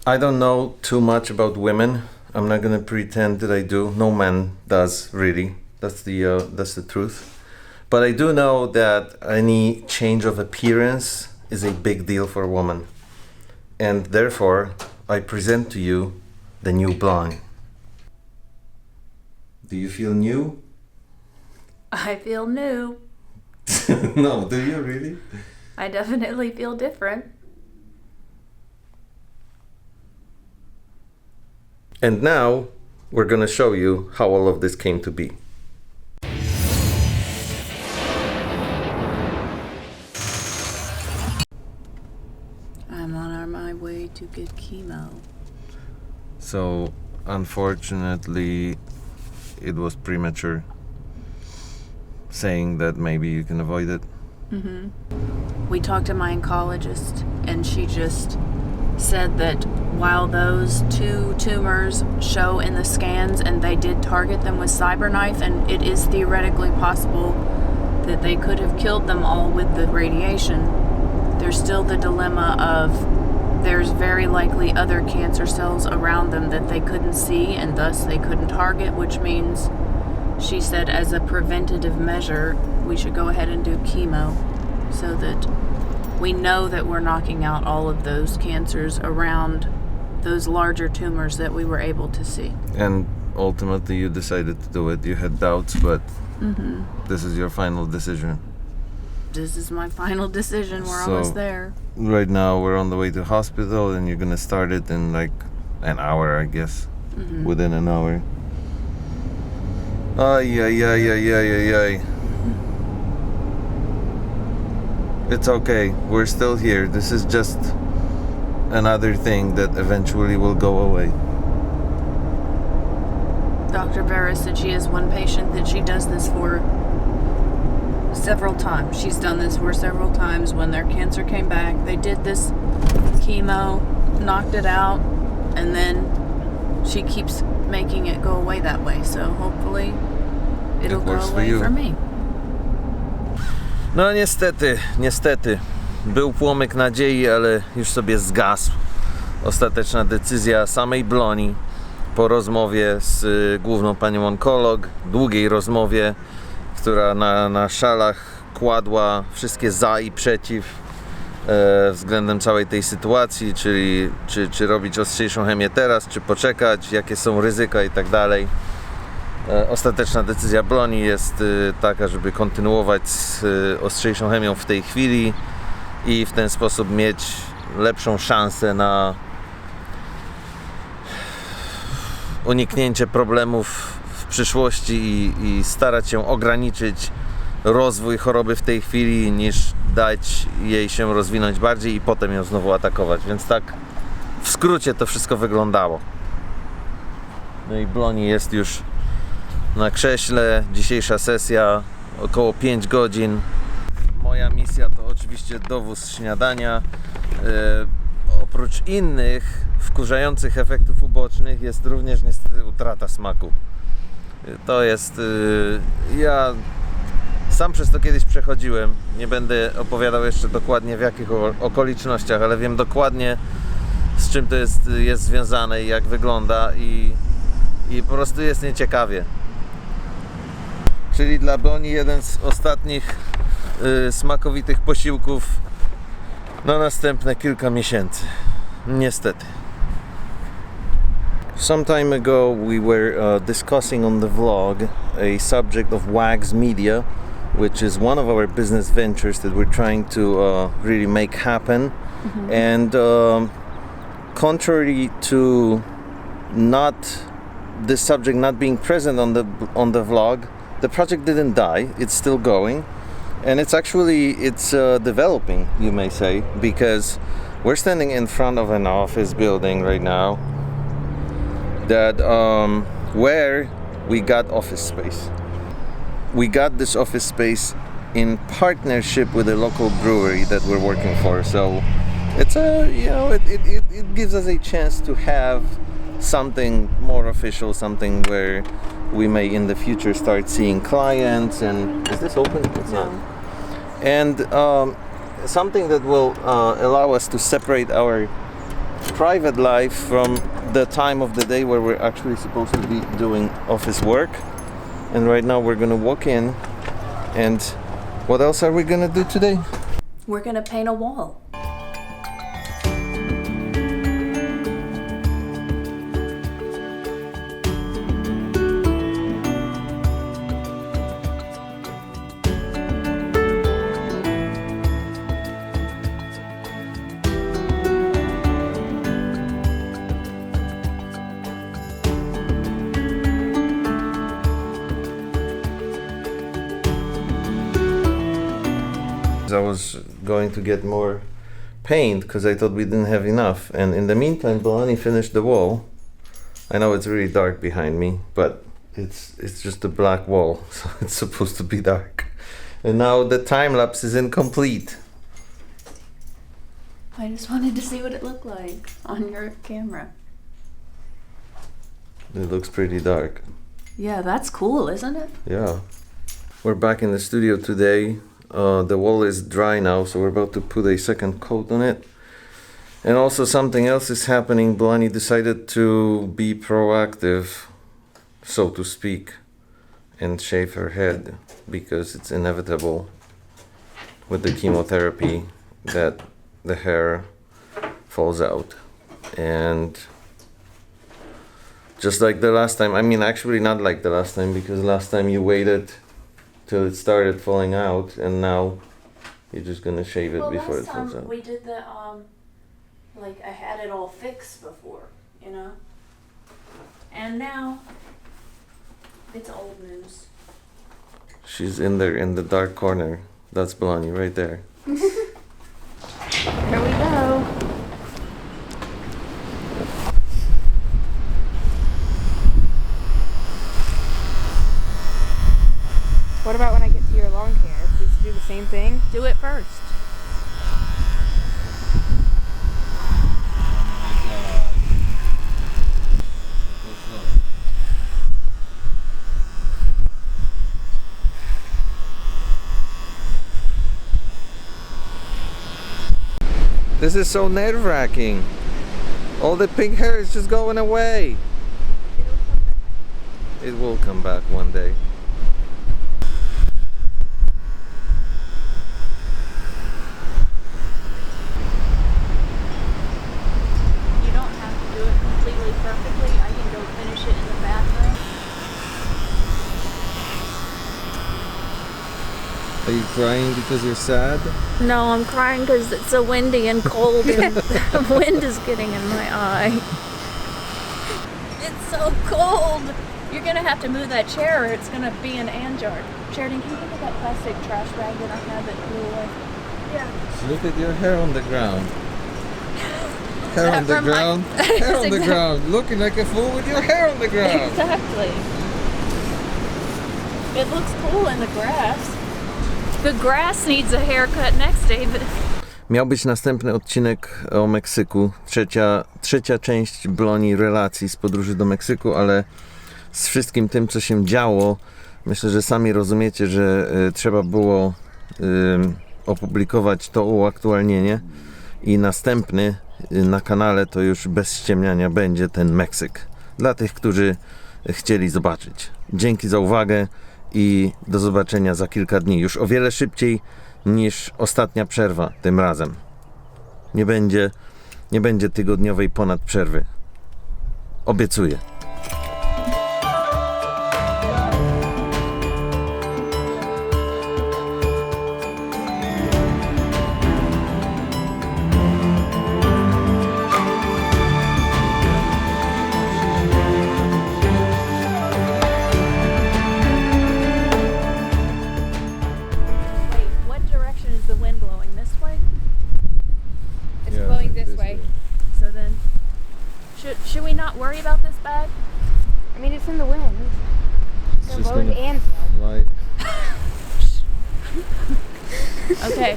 I don't know too much about women. I'm not gonna pretend that I do. No man does, really. That's the truth. But I do know that any change of appearance is a big deal for a woman. And therefore, I present to you the new blonde. Do you feel new? I feel new. No, do you really? I definitely feel different. And now, we're gonna show you how all of this came to be. I'm on my way to get chemo. So, unfortunately, it was premature. Saying that maybe you can avoid it. We talked to my oncologist, and she just said that while those 2 tumors show in the scans and they did target them with CyberKnife, and it is theoretically possible that they could have killed them all with the radiation, there's still the dilemma of there's very likely other cancer cells around them that they couldn't see and thus they couldn't target, which means she said as a preventative measure we should go ahead and do chemo so that we know that we're knocking out all of those cancers around those larger tumors that we were able to see. And ultimately you decided to do it. You had doubts, but this is your final decision. This is my final decision. We're almost there. Right now we're on the way to hospital and you're gonna start it in like an hour, I guess. Within an hour. Ay. It's okay. We're still here. This is just another thing that eventually will go away. Dr. Vera said she has one patient that she does this for several times. She's done this for several times. When their cancer came back, they did this chemo, knocked it out, and then she keeps making it go away that way. So hopefully it'll go away for me. No niestety. Był płomyk nadziei, ale już sobie zgasł. Ostateczna decyzja samej Bloni po rozmowie z główną panią onkolog, długiej rozmowie, która na szalach kładła wszystkie za i przeciw względem całej tej sytuacji, czyli czy robić ostrzejszą chemię teraz, czy poczekać, jakie są ryzyka i tak dalej. Ostateczna decyzja Bloni jest taka, żeby kontynuować z ostrzejszą chemią w tej chwili i w ten sposób mieć lepszą szansę na uniknięcie problemów w przyszłości i starać się ograniczyć rozwój choroby w tej chwili, niż dać jej się rozwinąć bardziej i potem ją znowu atakować. Więc tak w skrócie to wszystko wyglądało. No i Bloni jest już na krześle. Dzisiejsza sesja około 5 godzin. Moja misja to oczywiście dowóz śniadania. Oprócz innych wkurzających efektów ubocznych jest również niestety utrata smaku. To jest... ja sam przez to kiedyś przechodziłem. Nie będę opowiadał jeszcze dokładnie w jakich okolicznościach, ale wiem dokładnie z czym to jest związane i jak wygląda i po prostu jest nieciekawie. Czyli dla Boni jeden z ostatnich smakowitych posiłków na następne kilka miesięcy. Niestety. Some time ago we were discussing on the vlog a subject of Wags Media, which is one of our business ventures that we're trying to really make happen. And contrary to this subject not being present on the vlog, the project didn't die. It's still going, and it's developing, you may say, because we're standing in front of an office building right now that where we got office space. We got this office space in partnership with a local brewery that we're working for. So it's it gives us a chance to have something more official, something where we may in the future start seeing clients. And is this open? It's not. And something that will allow us to separate our private life from the time of the day where we're actually supposed to be doing office work. And right now we're gonna walk in, and what else are we gonna do today? We're gonna paint a wall. I was going to get more paint because I thought we didn't have enough, and in the meantime Bolani finished the wall. I know it's really dark behind me, but it's just a black wall, so it's supposed to be dark. And now the time lapse is incomplete. I just wanted to see what it looked like on your camera. It looks pretty dark. Yeah, that's cool, isn't it? Yeah. We're back in the studio today. The wall is dry now, so we're about to put a second coat on it. And also something else is happening. Bolani decided to be proactive, so to speak, and shave her head because it's inevitable with the chemotherapy that the hair falls out. And just like the last time, I mean actually not like the last time, because last time you waited till it started falling out, and now you're just gonna shave it before it falls out. We did the like I had it all fixed before, you know, and now it's old news. She's in there in the dark corner. That's Bolani right there. Here we go. What about when I get to your long hair? Do you do the same thing? Do it first. This is so nerve-wracking. All the pink hair is just going away. It will come back one day. You don't have to do it completely perfectly. I can go finish it in the bathroom. Are you crying because you're sad? No, I'm crying because it's so windy and cold and the wind is getting in my eye. It's so cold. You're going to have to move that chair or it's going to be an jar. Sheridan, can you look at that plastic trash bag that I have that blew away? Yeah. Look at your hair on the ground. Hair on the From my- ground. Hair on the Exactly. ground. Looking like a fool with your hair on the ground. Exactly. It looks cool in the grass. The grass needs a haircut next, David. Miał być następny odcinek o Meksyku. Trzecia część Bolani relacji z podróży do Meksyku, ale z wszystkim tym, co się działo, myślę, że sami rozumiecie, że trzeba było opublikować to uaktualnienie i następny na kanale to już bez ściemniania będzie ten Meksyk. Dla tych, którzy chcieli zobaczyć. Dzięki za uwagę i do zobaczenia za kilka dni. Już o wiele szybciej niż ostatnia przerwa tym razem. Nie będzie tygodniowej ponad przerwy. Obiecuję. Should we not worry about this bag? I mean, it's in the wind. It's So just load gonna and fly. Okay.